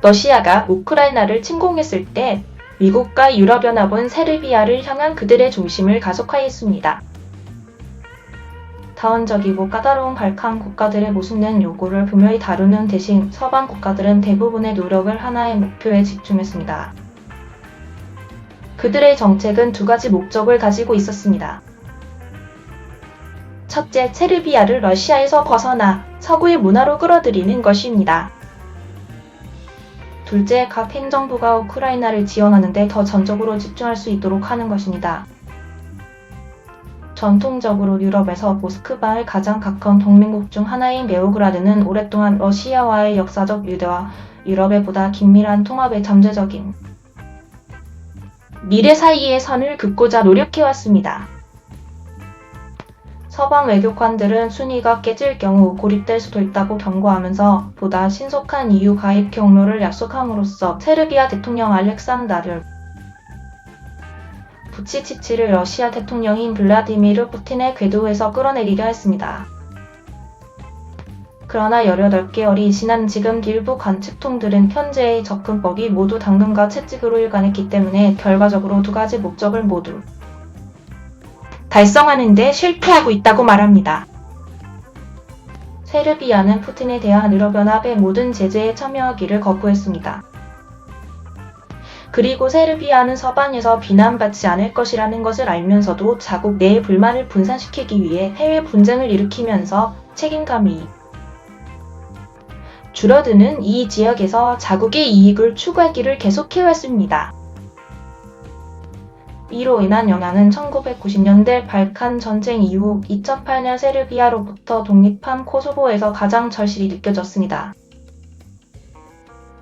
러시아가 우크라이나를 침공했을 때 미국과 유럽연합은 세르비아를 향한 그들의 중심을 가속화했습니다. 다원적이고 까다로운 발칸 국가들의 모순된 요구를 분명히 다루는 대신 서방 국가들은 대부분의 노력을 하나의 목표에 집중했습니다. 그들의 정책은 두 가지 목적을 가지고 있었습니다. 첫째, 세르비아를 러시아에서 벗어나 서구의 문화로 끌어들이는 것입니다. 둘째, 각 행정부가 우크라이나를 지원하는 데 더 전적으로 집중할 수 있도록 하는 것입니다. 전통적으로 유럽에서 모스크바에 가장 가까운 동맹국 중 하나인 베오그라드는 오랫동안 러시아와의 역사적 유대와 유럽의 보다 긴밀한 통합의 잠재적인 미래 사이의 선을 긋고자 노력해왔습니다. 서방 외교관들은 순위가 깨질 경우 고립될 수도 있다고 경고하면서 보다 신속한 EU 가입 경로를 약속함으로써 세르비아 대통령 알렉산다르 부치치치를 러시아 대통령인 블라디미르 푸틴의 궤도에서 끌어내리려 했습니다. 그러나 18개월이 지난 지금 일부 관측통들은 현재의 접근법이 모두 당근과 채찍으로 일관했기 때문에 결과적으로 두 가지 목적을 모두 달성하는 데 실패하고 있다고 말합니다. 세르비아는 푸틴에 대한 유럽연합의 모든 제재에 참여하기를 거부했습니다. 그리고 세르비아는 서방에서 비난받지 않을 것이라는 것을 알면서도 자국 내의 불만을 분산시키기 위해 해외 분쟁을 일으키면서 책임감이 줄어드는 이 지역에서 자국의 이익을 추구하기를 계속해왔습니다. 이로 인한 영향은 1990년대 발칸 전쟁 이후 2008년 세르비아로부터 독립한 코소보에서 가장 절실히 느껴졌습니다.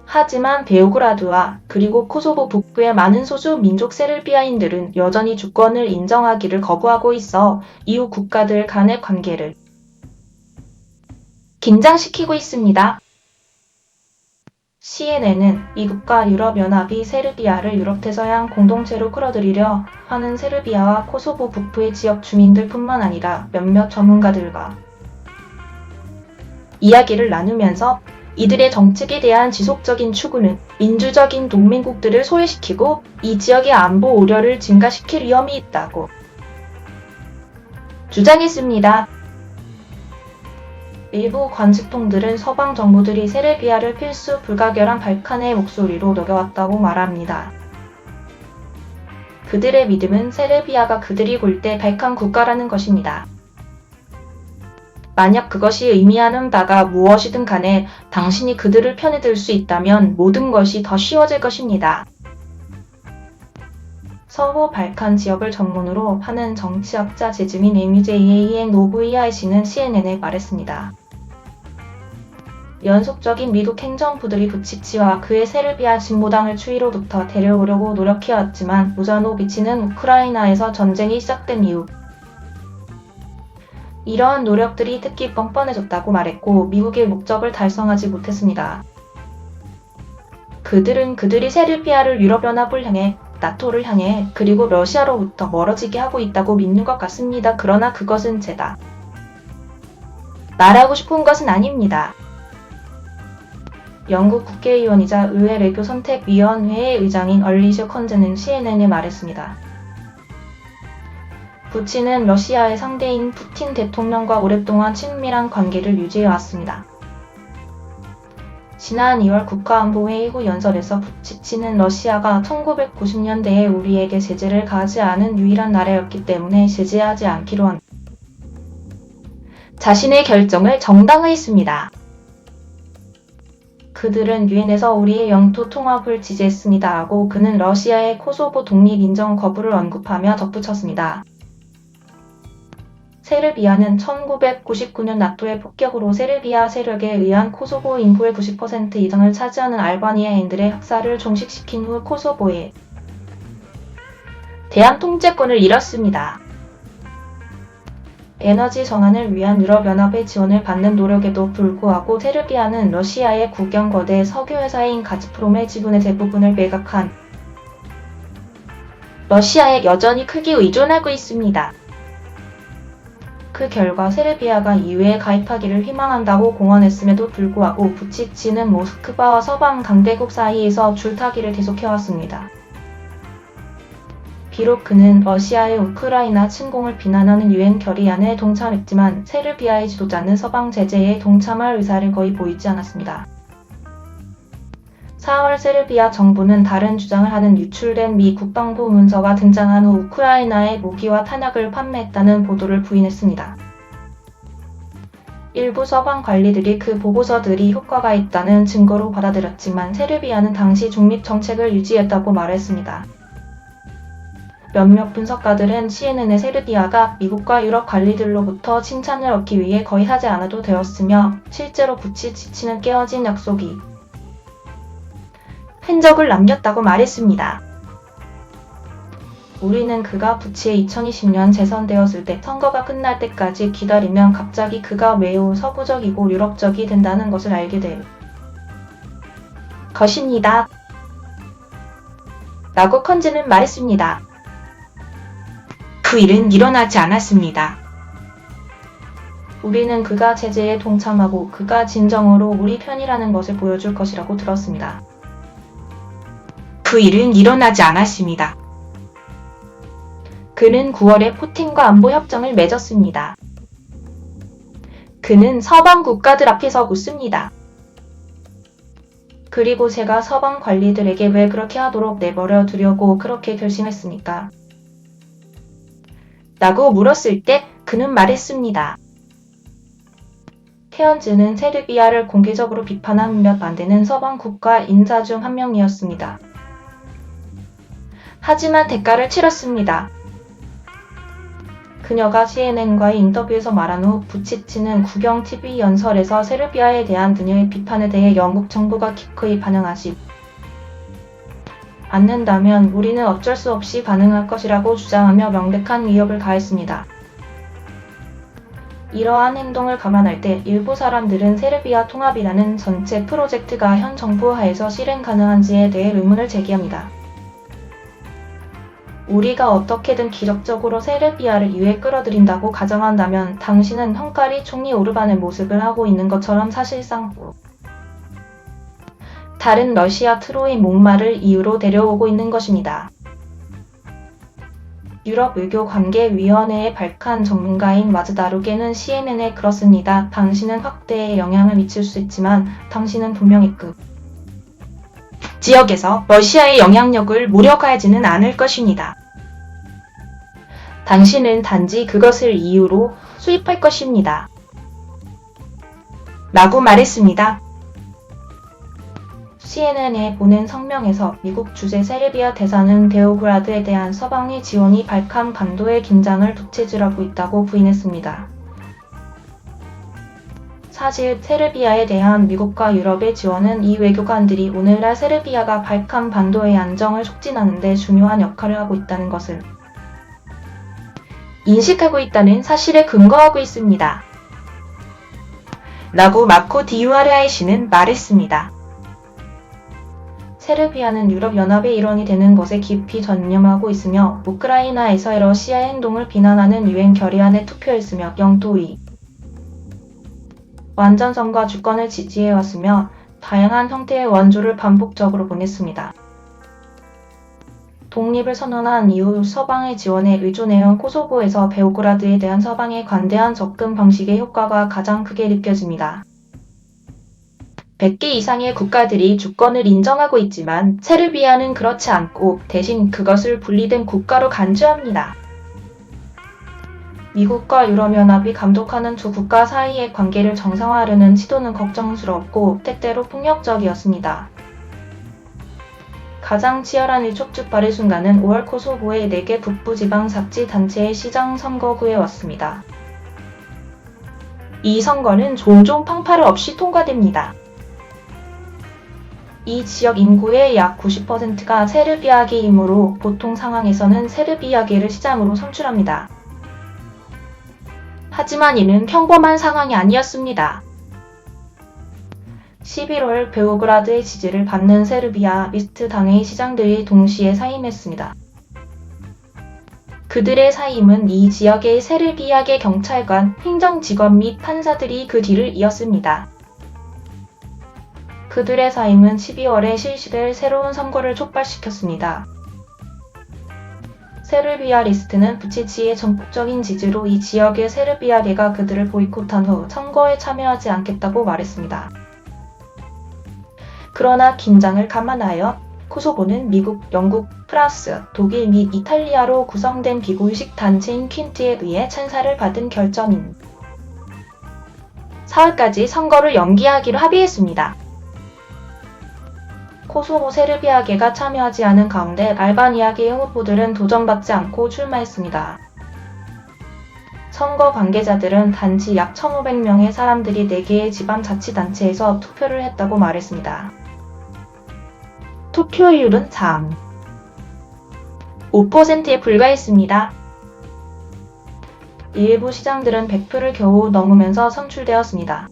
하지만 베오그라드와 그리고 코소보 북부의 많은 소수 민족 세르비아인들은 여전히 주권을 인정하기를 거부하고 있어 이후 국가들 간의 관계를 긴장시키고 있습니다. CNN은 미국과 유럽연합이 세르비아를 유럽 대서양 공동체로 끌어들이려 하는 세르비아와 코소보 북부의 지역 주민들뿐만 아니라 몇몇 전문가들과 이야기를 나누면서 이들의 정책에 대한 지속적인 추구는 민주적인 동맹국들을 소외시키고 이 지역의 안보 우려를 증가시킬 위험이 있다고 주장했습니다. 일부 관측통들은 서방 정부들이 세르비아를 필수 불가결한 발칸의 목소리로 녹여왔다고 말합니다. 그들의 믿음은 세르비아가 그들이 볼 때 발칸 국가라는 것입니다. 만약 그것이 의미하는 바가 무엇이든 간에 당신이 그들을 편에 들 수 있다면 모든 것이 더 쉬워질 것입니다. 서부 발칸 지역을 전문으로 하는 정치학자 재즈민 MJA의 노브이아이 씨는 CNN에 말했습니다. 연속적인 미국 행정부들이 부치치와 그의 세르비아 진보당을 추위로부터 데려오려고 노력해왔지만 무자노비치는 우크라이나에서 전쟁이 시작된 이후 이러한 노력들이 특히 뻔뻔해졌다고 말했고 미국의 목적을 달성하지 못했습니다. 그들은 그들이 세르비아를 유럽연합을 향해 나토를 향해 그리고 러시아로부터 멀어지게 하고 있다고 믿는 것 같습니다. 그러나 그것은 제가 말하고 싶은 것은 아닙니다. 영국 국회의원이자 의회 외교선택위원회의 의장인 얼리셔 컨제는 CNN에 말했습니다. 부친은 러시아의 상대인 푸틴 대통령과 오랫동안 친밀한 관계를 유지해왔습니다. 지난 2월 국가안보회의 후 연설에서 부치치는 러시아가 1990년대에 우리에게 제재를 가하지 않은 유일한 나라였기 때문에 제재하지 않기로 한 자신의 결정을 정당화했습니다. 그들은 유엔에서 우리의 영토 통합을 지지했습니다 하고 그는 러시아의 코소보 독립 인정 거부를 언급하며 덧붙였습니다. 세르비아는 1999년 나토의 폭격으로 세르비아 세력에 의한 코소보 인구의 90% 이상을 차지하는 알바니아인들의 학살을 종식시킨 후 코소보에 대한 통제권을 잃었습니다. 에너지 전환을 위한 유럽연합의 지원을 받는 노력에도 불구하고 세르비아는 러시아의 국영 거대 석유회사인 가즈프롬의 지분의 대부분을 매각한 러시아에 여전히 크게 의존하고 있습니다. 그 결과 세르비아가 EU에 가입하기를 희망한다고 공언했음에도 불구하고 부치치는 모스크바와 서방 강대국 사이에서 줄타기를 계속해왔습니다. 비록 그는 러시아의 우크라이나 침공을 비난하는 유엔 결의안에 동참했지만 세르비아의 지도자는 서방 제재에 동참할 의사를 거의 보이지 않았습니다. 4월 세르비아 정부는 다른 주장을 하는 유출된 미 국방부 문서가 등장한 후 우크라이나에 무기와 탄약을 판매했다는 보도를 부인했습니다. 일부 서방 관리들이 그 보고서들이 효과가 있다는 증거로 받아들였지만 세르비아는 당시 중립 정책을 유지했다고 말했습니다. 몇몇 분석가들은 CNN의 세르비아가 미국과 유럽 관리들로부터 칭찬을 얻기 위해 거의 하지 않아도 되었으며 실제로 부치치는 깨어진 약속이 흔적을 남겼다고 말했습니다. 우리는 그가 부치에 2020년 재선되었을 때 선거가 끝날 때까지 기다리면 갑자기 그가 매우 서구적이고 유럽적이 된다는 것을 알게 될 것입니다. 라고 컨즈는 말했습니다. 그 일은 일어나지 않았습니다. 우리는 그가 제재에 동참하고 그가 진정으로 우리 편이라는 것을 보여줄 것이라고 들었습니다. 그 일은 일어나지 않았습니다. 그는 9월에 푸틴과 안보협정을 맺었습니다. 그는 서방 국가들 앞에서 웃습니다. 그리고 제가 서방 관리들에게 왜 그렇게 하도록 내버려 두려고 그렇게 결심했습니까? 라고 물었을 때 그는 말했습니다. 케언즈는 세르비아를 공개적으로 비판한 몇 안 되는 서방 국가 인사 중 한 명이었습니다. 하지만 대가를 치렀습니다. 그녀가 CNN과의 인터뷰에서 말한 후 부치치는 국영 TV 연설에서 세르비아에 대한 그녀의 비판에 대해 영국 정부가 기꺼이 반영하지 않는다면 우리는 어쩔 수 없이 반응할 것이라고 주장하며 명백한 위협을 가했습니다. 이러한 행동을 감안할 때 일부 사람들은 세르비아 통합이라는 전체 프로젝트가 현 정부 하에서 실행 가능한지에 대해 의문을 제기합니다. 우리가 어떻게든 기적적으로 세르비아를 EU에 끌어들인다고 가정한다면 당신은 헝가리 총리 오르반의 모습을 하고 있는 것처럼 사실상 다른 러시아 트로이 목마를 EU로 데려오고 있는 것입니다. 유럽 외교관계위원회의 발칸 전문가인 마즈다루게는 CNN에 그렇습니다. 당신은 확대에 영향을 미칠 수 있지만 당신은 분명히 그 지역에서 러시아의 영향력을 무력화하지는 않을 것입니다. 당신은 단지 그것을 EU로 수입할 것입니다. 라고 말했습니다. CNN에 보낸 성명에서 미국 주재 세르비아 대사는 베오그라드에 대한 서방의 지원이 발칸 반도의 긴장을 독체질하고 있다고 부인했습니다. 사실 세르비아에 대한 미국과 유럽의 지원은 이 외교관들이 오늘날 세르비아가 발칸 반도의 안정을 촉진하는 데 중요한 역할을 하고 있다는 것을 인식하고 있다는 사실에 근거하고 있습니다. 라고 마코 디우아르아이 씨는 말했습니다. 세르비아는 유럽연합의 일원이 되는 것에 깊이 전념하고 있으며 우크라이나에서의 러시아의 행동을 비난하는 유엔 결의안에 투표했으며 영토의 완전성과 주권을 지지해왔으며 다양한 형태의 원조를 반복적으로 보냈습니다. 독립을 선언한 이후 서방의 지원에 의존해온 코소보에서 베오그라드에 대한 서방의 관대한 접근 방식의 효과가 가장 크게 느껴집니다. 100개 이상의 국가들이 주권을 인정하고 있지만 세르비아는 그렇지 않고 대신 그것을 분리된 국가로 간주합니다. 미국과 유럽연합이 감독하는 두 국가 사이의 관계를 정상화하려는 시도는 걱정스럽고 때때로 폭력적이었습니다. 가장 치열한 일촉즉발의 순간은 5월 코소보의 4개 북부지방자치단체의 시장 선거 후에 왔습니다. 이 선거는 종종 평파를 없이 통과됩니다. 이 지역 인구의 약 90%가 세르비아계이므로 보통 상황에서는 세르비아계를 시장으로 선출합니다. 하지만 이는 평범한 상황이 아니었습니다. 11월 베오그라드의 지지를 받는 세르비아 미스트 당의 시장들이 동시에 사임했습니다. 그들의 사임은 이 지역의 세르비아계 경찰관, 행정직원 및 판사들이 그 뒤를 이었습니다. 그들의 사임은 12월에 실시될 새로운 선거를 촉발시켰습니다. 세르비아 리스트는 부치치의 전폭적인 지지로 이 지역의 세르비아계가 그들을 보이콧한 후 선거에 참여하지 않겠다고 말했습니다. 그러나 긴장을 감안하여 코소보는 미국, 영국, 프랑스, 독일 및 이탈리아로 구성된 비공식 단체인 퀸트에 의해 찬사를 받은 결정인 4월까지 선거를 연기하기로 합의했습니다. 코소보 세르비아계가 참여하지 않은 가운데 알바니아계의 후보들은 도전받지 않고 출마했습니다. 선거 관계자들은 단지 약 1,500명의 사람들이 4개의 지방자치단체에서 투표를 했다고 말했습니다. 투표율은 5%에 불과했습니다. 일부 시장들은 100표를 겨우 넘으면서 선출되었습니다.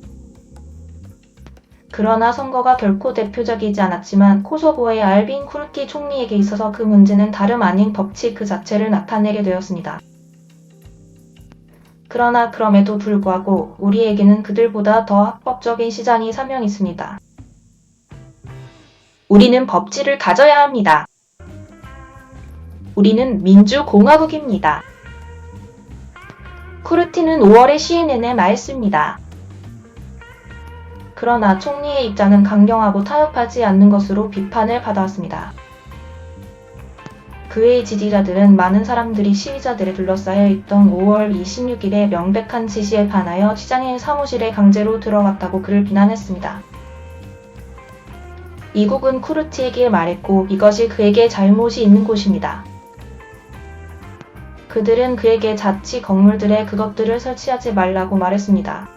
그러나 선거가 결코 대표적이지 않았지만 코소보의 알빈 쿠르티 총리에게 있어서 그 문제는 다름 아닌 법칙 그 자체를 나타내게 되었습니다. 그러나 그럼에도 불구하고 우리에게는 그들보다 더 합법적인 시장이 3명 있습니다. 우리는 법치를 가져야 합니다. 우리는 민주공화국입니다. 쿠르티는 5월에 CNN에 말했습니다. 그러나 총리의 입장은 강경하고 타협하지 않는 것으로 비판을 받아왔습니다. 그의 지지자들은 많은 사람들이 시위자들에 둘러싸여 있던 5월 26일의 명백한 지시에 반하여 시장의 사무실에 강제로 들어갔다고 그를 비난했습니다. 이국은 쿠르티에게 말했고 이것이 그에게 잘못이 있는 곳입니다. 그들은 그에게 자치 건물들에 그것들을 설치하지 말라고 말했습니다.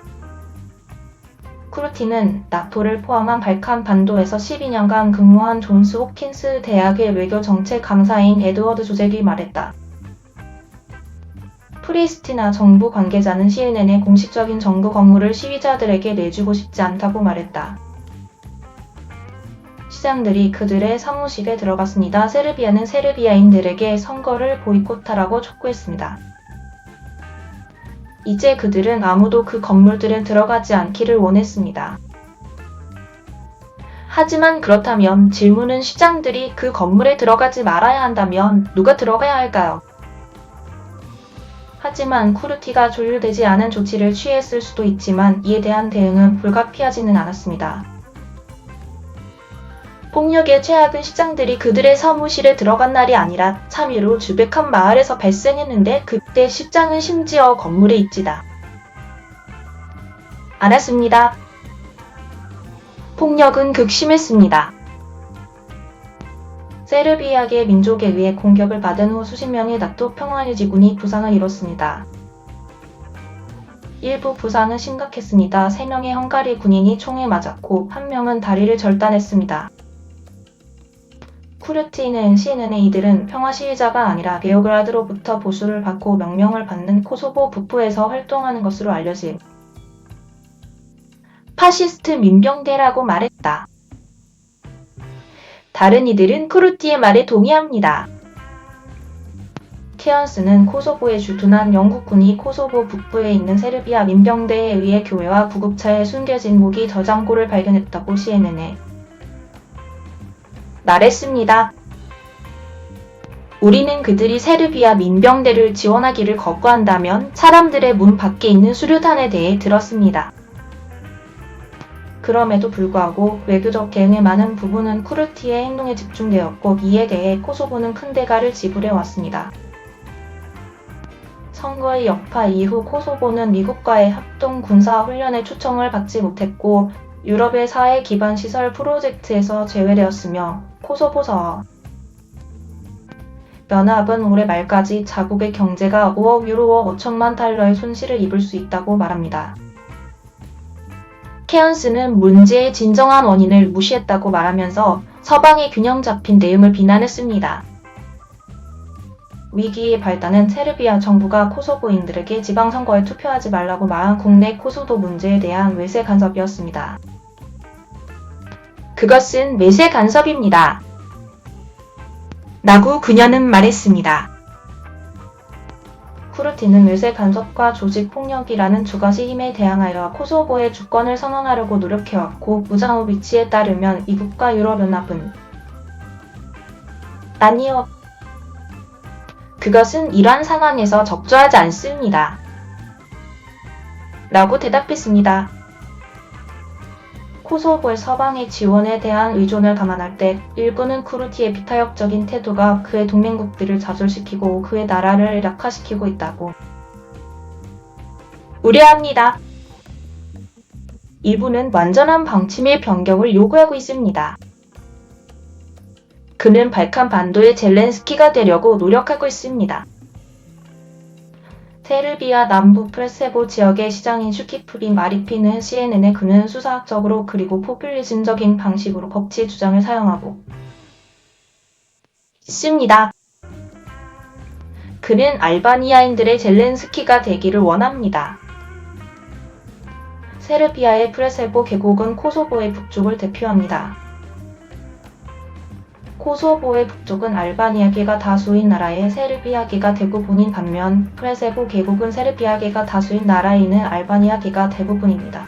쿠르티는 나토를 포함한 발칸 반도에서 12년간 근무한 존스 홉킨스 대학의 외교정책 강사인 에드워드 조잭이 말했다. 프리스티나 정부 관계자는 CNN의 공식적인 정부 건물을 시위자들에게 내주고 싶지 않다고 말했다. 시장들이 그들의 사무실에 들어갔습니다. 세르비아는 세르비아인들에게 선거를 보이콧하라고 촉구했습니다. 이제 그들은 아무도 그 건물들에 들어가지 않기를 원했습니다. 하지만 그렇다면 질문은 시장들이 그 건물에 들어가지 말아야 한다면 누가 들어가야 할까요? 하지만 쿠르티가 조율되지 않은 조치를 취했을 수도 있지만 이에 대한 대응은 불가피하지는 않았습니다. 폭력의 최악은 시장들이 그들의 사무실에 들어간 날이 아니라 참이로 주백한 마을에서 발생했는데 그때 시장은 심지어 건물에 있지다. 알았습니다. 폭력은 극심했습니다. 세르비아계 민족에 의해 공격을 받은 후 수십 명의 나토 평화유지군이 부상을 입었습니다. 일부 부상은 심각했습니다. 3명의 헝가리 군인이 총에 맞았고 1명은 다리를 절단했습니다. 쿠르티는 CNN의 이들은 평화 시위자가 아니라 베오그라드로부터 보수를 받고 명령을 받는 코소보 북부에서 활동하는 것으로 알려진 파시스트 민병대라고 말했다. 다른 이들은 쿠르티의 말에 동의합니다. 케언스는 코소보에 주둔한 영국군이 코소보 북부에 있는 세르비아 민병대에 의해 교회와 구급차에 숨겨진 무기 저장고를 발견했다고 CNN에 말했습니다. 우리는 그들이 세르비아 민병대를 지원하기를 거부한다면 사람들의 문 밖에 있는 수류탄에 대해 들었습니다. 그럼에도 불구하고 외교적 대응의 많은 부분은 쿠르티의 행동에 집중되었고 이에 대해 코소보는 큰 대가를 지불해 왔습니다. 선거의 여파 이후 코소보는 미국과의 합동 군사 훈련에 초청을 받지 못했고 유럽의 사회 기반 시설 프로젝트에서 제외되었으며 코소보 연합은 올해 말까지 자국의 경제가 5억 유로 5천만 달러의 손실을 입을 수 있다고 말합니다. 케언스는 문제의 진정한 원인을 무시했다고 말하면서 서방의 균형 잡힌 대응을 비난했습니다. 위기의 발단은 세르비아 정부가 코소보인들에게 지방선거에 투표하지 말라고 말한 국내 코소보 문제에 대한 외세 간섭이었습니다. 그것은 외세 간섭입니다. 라고 그녀는 말했습니다. 쿠르티는 외세 간섭과 조직 폭력이라는 두 가지 힘에 대항하여 코소보의 주권을 선언하려고 노력해왔고, 무자노비치에 따르면 미국과 유럽연합은 아니요. 그것은 이러한 상황에서 적절하지 않습니다. 라고 대답했습니다. 코소보의 서방의 지원에 대한 의존을 감안할 때 일부는 쿠르티의 비타협적인 태도가 그의 동맹국들을 좌절시키고 그의 나라를 약화시키고 있다고 우려합니다. 일부는 완전한 방침의 변경을 요구하고 있습니다. 그는 발칸 반도의 젤렌스키가 되려고 노력하고 있습니다. 세르비아 남부 프레세보 지역의 시장인 슈키프린 마리피는 CNN에 그는 수사학적으로 그리고 포퓰리즘적인 방식으로 법치 주장을 사용하고 있습니다. 그는 알바니아인들의 젤렌스키가 되기를 원합니다. 세르비아의 프레세보 계곡은 코소보의 북쪽을 대표합니다. 코소보의 북쪽은 알바니아계가 다수인 나라에 세르비아계가 대부분인 반면 프레세보 계곡은 세르비아계가 다수인 나라에는 알바니아계가 대부분입니다.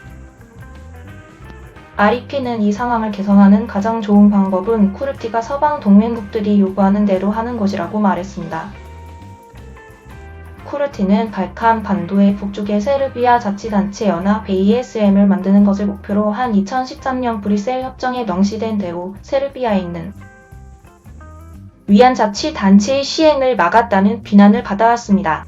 아리피는 이 상황을 개선하는 가장 좋은 방법은 쿠르티가 서방 동맹국들이 요구하는 대로 하는 것이라고 말했습니다. 쿠르티는 발칸 반도의 북쪽에 세르비아 자치단체 연합 ASM을 만드는 것을 목표로 한 2013년 브뤼셀 협정에 명시된 대로 세르비아에 있는 위안 자치단체의 시행을 막았다는 비난을 받아왔습니다.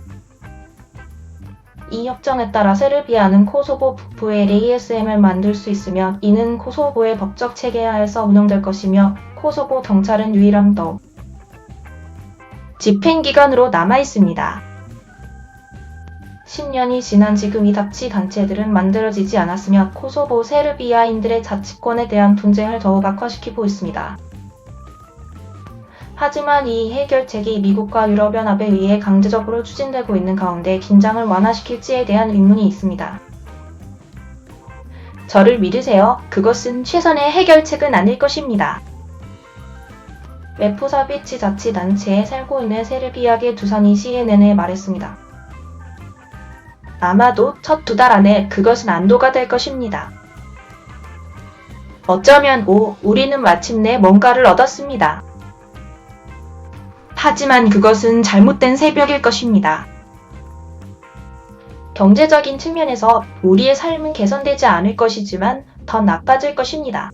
이 협정에 따라 세르비아는 코소보 북부에 ASM을 만들 수 있으며 이는 코소보의 법적 체계하에서 운영될 것이며 코소보 경찰은 유일한 더 집행기관으로 남아있습니다. 10년이 지난 지금 이 자치단체들은 만들어지지 않았으며 코소보 세르비아인들의 자치권에 대한 분쟁을 더욱 악화시키고 있습니다. 하지만 이 해결책이 미국과 유럽연합에 의해 강제적으로 추진되고 있는 가운데 긴장을 완화시킬지에 대한 의문이 있습니다. 저를 믿으세요. 그것은 최선의 해결책은 아닐 것입니다. 메포사비치 자치단체에 살고 있는 세르비아계 두산이 CNN에 말했습니다. 아마도 첫 2달 안에 그것은 안도가 될 것입니다. 어쩌면 우리는 마침내 뭔가를 얻었습니다. 하지만 그것은 잘못된 새벽일 것입니다. 경제적인 측면에서 우리의 삶은 개선되지 않을 것이지만 더 나빠질 것입니다.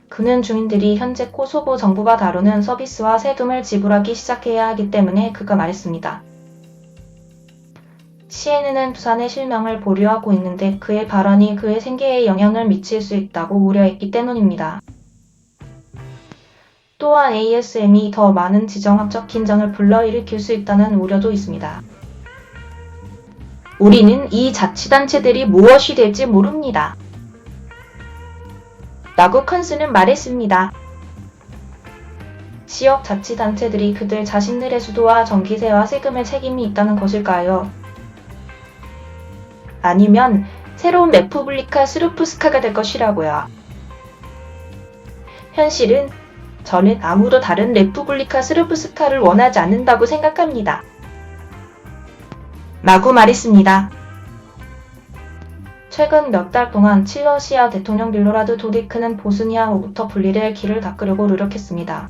그는 주민들이 현재 코소보 정부가 다루는 서비스와 세금을 지불하기 시작해야 하기 때문에 그가 말했습니다. CNN은 두산의 실명을 보류하고 있는데 그의 발언이 그의 생계에 영향을 미칠 수 있다고 우려했기 때문입니다. 또한 ASM이 더 많은 지정학적 긴장을 불러일으킬 수 있다는 우려도 있습니다. 우리는 이 자치단체들이 무엇이 될지 모릅니다. 라고 컨스는 말했습니다. 지역 자치단체들이 그들 자신들의 수도와 전기세와 세금에 책임이 있다는 것일까요? 아니면 새로운 레푸블리카 스루프스카가 될 것이라고요. 현실은 저는 아무도 다른 레푸블리카 스루프스카를 원하지 않는다고 생각합니다. 라고 말했습니다. 최근 몇 달 동안 칠러시아 대통령 밀로라드 도디크는 보스니아로부터 분리될 길을 닦으려고 노력했습니다.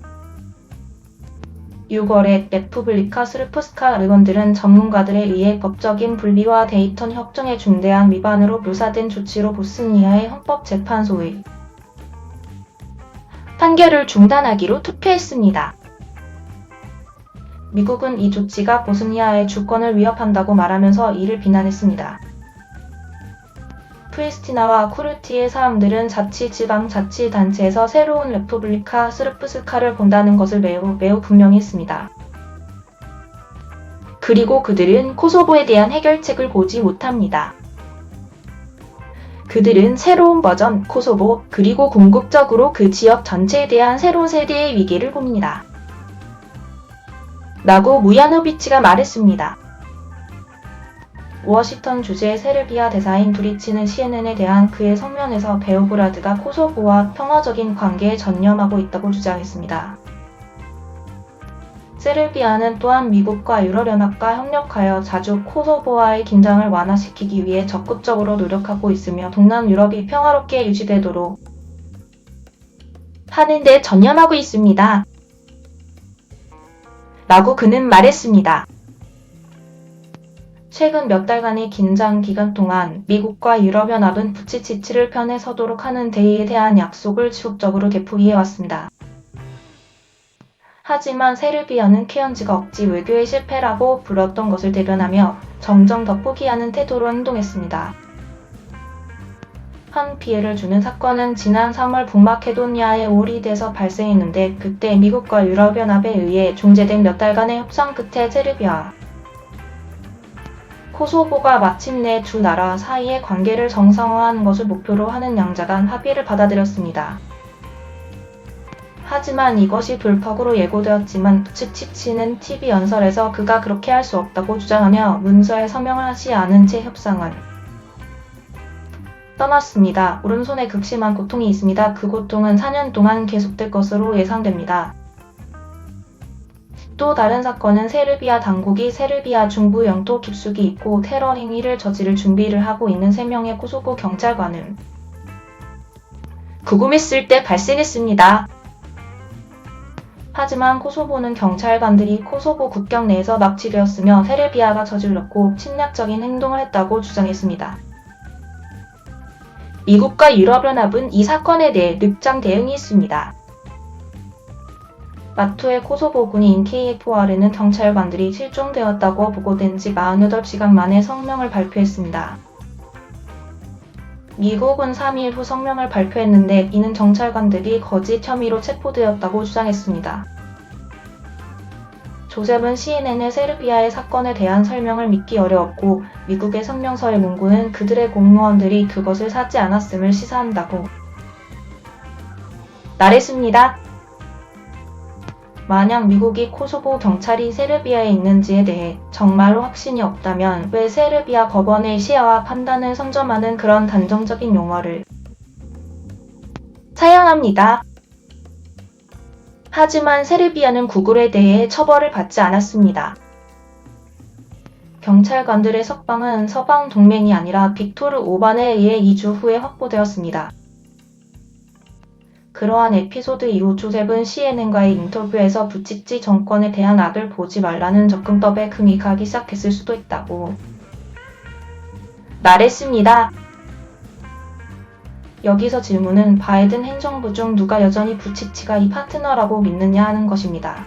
6월에 레푸블리카 스르프스카 의원들은 전문가들에 의해 법적인 분리와 데이턴 협정의 중대한 위반으로 묘사된 조치로 보스니아의 헌법재판소의 판결을 중단하기로 투표했습니다. 미국은 이 조치가 보스니아의 주권을 위협한다고 말하면서 이를 비난했습니다. 프리스티나와 쿠르티의 사람들은 자치지방자치단체에서 새로운 레푸블리카 스르프스카를 본다는 것을 매우 분명히 했습니다. 그리고 그들은 코소보에 대한 해결책을 보지 못합니다. 그들은 새로운 버전 코소보 그리고 궁극적으로 그 지역 전체에 대한 새로운 세대의 위기를 봅니다. 라고 무야노비치가 말했습니다. 워싱턴 주재의 세르비아 대사인 두리치는 CNN에 대한 그의 성명에서 베오그라드가 코소보와 평화적인 관계에 전념하고 있다고 주장했습니다. 세르비아는 또한 미국과 유럽연합과 협력하여 자주 코소보와의 긴장을 완화시키기 위해 적극적으로 노력하고 있으며 동남유럽이 평화롭게 유지되도록 하는 데 전념하고 있습니다. 라고 그는 말했습니다. 최근 몇 달간의 긴장 기간 동안 미국과 유럽연합은 부치치치를 편에 서도록 하는 데에 대한 약속을 지속적으로 되풀이해왔습니다. 하지만 세르비아는 케언즈가 억지 외교의 실패라고 불렀던 것을 대변하며 점점 더 포기하는 태도로 행동했습니다. 한 피해를 주는 사건은 지난 3월 북마케도니아의 오리드에서 발생했는데 그때 미국과 유럽연합에 의해 중재된 몇 달간의 협상 끝에 세르비아, 코소보가 마침내 두 나라 사이의 관계를 정상화하는 것을 목표로 하는 양자간 합의를 받아들였습니다. 하지만 이것이 돌파구로 예고되었지만 부치치치는 TV 연설에서 그가 그렇게 할 수 없다고 주장하며 문서에 서명을 하지 않은 채 협상은 떠났습니다. 오른손에 극심한 고통이 있습니다. 그 고통은 4년 동안 계속될 것으로 예상됩니다. 또 다른 사건은 세르비아 당국이 세르비아 중부 영토 깊숙이 있고 테러 행위를 저지를 준비를 하고 있는 3명의 코소보 경찰관을 구금했을 때 발생했습니다. 하지만 코소보는 경찰관들이 코소보 국경 내에서 납치되었으며 세르비아가 저질렀고 침략적인 행동을 했다고 주장했습니다. 미국과 유럽연합은 이 사건에 대해 늑장 대응이 있습니다. 마토의 코소보군인 KFOR는 경찰관들이 실종되었다고 보고된 지 48시간 만에 성명을 발표했습니다. 미국은 3일 후 성명을 발표했는데 이는 경찰관들이 거짓 혐의로 체포되었다고 주장했습니다. 조셉은 CNN의 세르비아의 사건에 대한 설명을 믿기 어려웠고 미국의 성명서의 문구는 그들의 공무원들이 그것을 사지 않았음을 시사한다고 말했습니다. 만약 미국이 코소보 경찰이 세르비아에 있는지에 대해 정말로 확신이 없다면 왜 세르비아 법원의 시야와 판단을 선점하는 그런 단정적인 용어를 사용합니다. 하지만 세르비아는 구글에 대해 처벌을 받지 않았습니다. 경찰관들의 석방은 서방 동맹이 아니라 빅토르 오반에 의해 2주 후에 확보되었습니다. 그러한 에피소드 이후 조셉은 CNN과의 인터뷰에서 부치치 정권에 대한 악을 보지 말라는 접근법에 금이 가기 시작했을 수도 있다고 말했습니다. 여기서 질문은 바이든 행정부 중 누가 여전히 부치치가 이 파트너라고 믿느냐 하는 것입니다.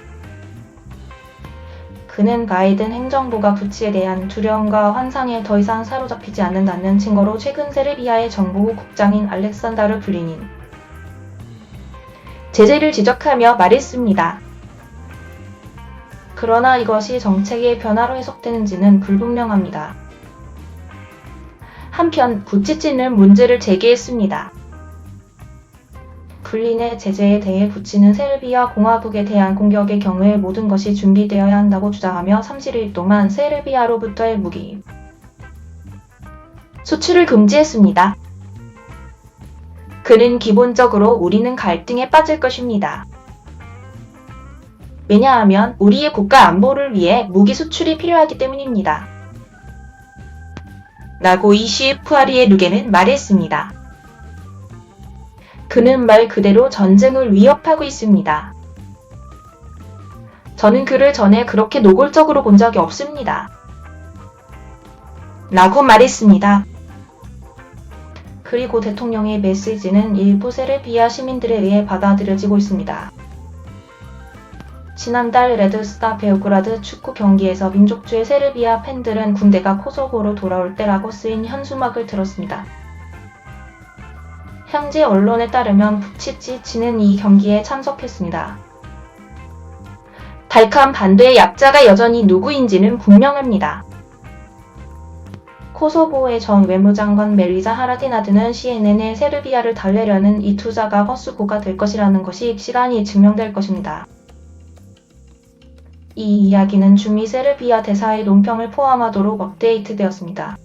그는 바이든 행정부가 부치에 대한 두려움과 환상에 더 이상 사로잡히지 않는다는 증거로 최근 세르비아의 정부 국장인 알렉산다르 블린인 제재를 지적하며 말했습니다. 그러나 이것이 정책의 변화로 해석되는지는 불분명합니다. 한편 부치치는 문제를 제기했습니다. 블린의 제재에 대해 부치는 세르비아 공화국에 대한 공격의 경우에 모든 것이 준비되어야 한다고 주장하며 30일 동안 세르비아로부터의 무기 수출을 금지했습니다. 그는 기본적으로 우리는 갈등에 빠질 것입니다. 왜냐하면 우리의 국가 안보를 위해 무기 수출이 필요하기 때문입니다. 라고 이시프아리의 루게는 말했습니다. 그는 말 그대로 전쟁을 위협하고 있습니다. 저는 그를 전에 그렇게 노골적으로 본 적이 없습니다. 라고 말했습니다. 그리고 대통령의 메시지는 일부 세르비아 시민들에 의해 받아들여지고 있습니다. 지난달 레드스타 베오그라드 축구 경기에서 민족주의 세르비아 팬들은 군대가 코소보로 돌아올 때라고 쓰인 현수막을 들었습니다. 현지 언론에 따르면 부치치치는 이 경기에 참석했습니다. 발칸 반도의 약자가 여전히 누구인지는 분명합니다. 코소보의 전 외무장관 멜리자 하라디나드는 CNN에 세르비아를 달래려는 이 투자가 헛수고가 될 것이라는 것이 시간이 증명될 것입니다. 이 이야기는 주미 세르비아 대사의 논평을 포함하도록 업데이트되었습니다.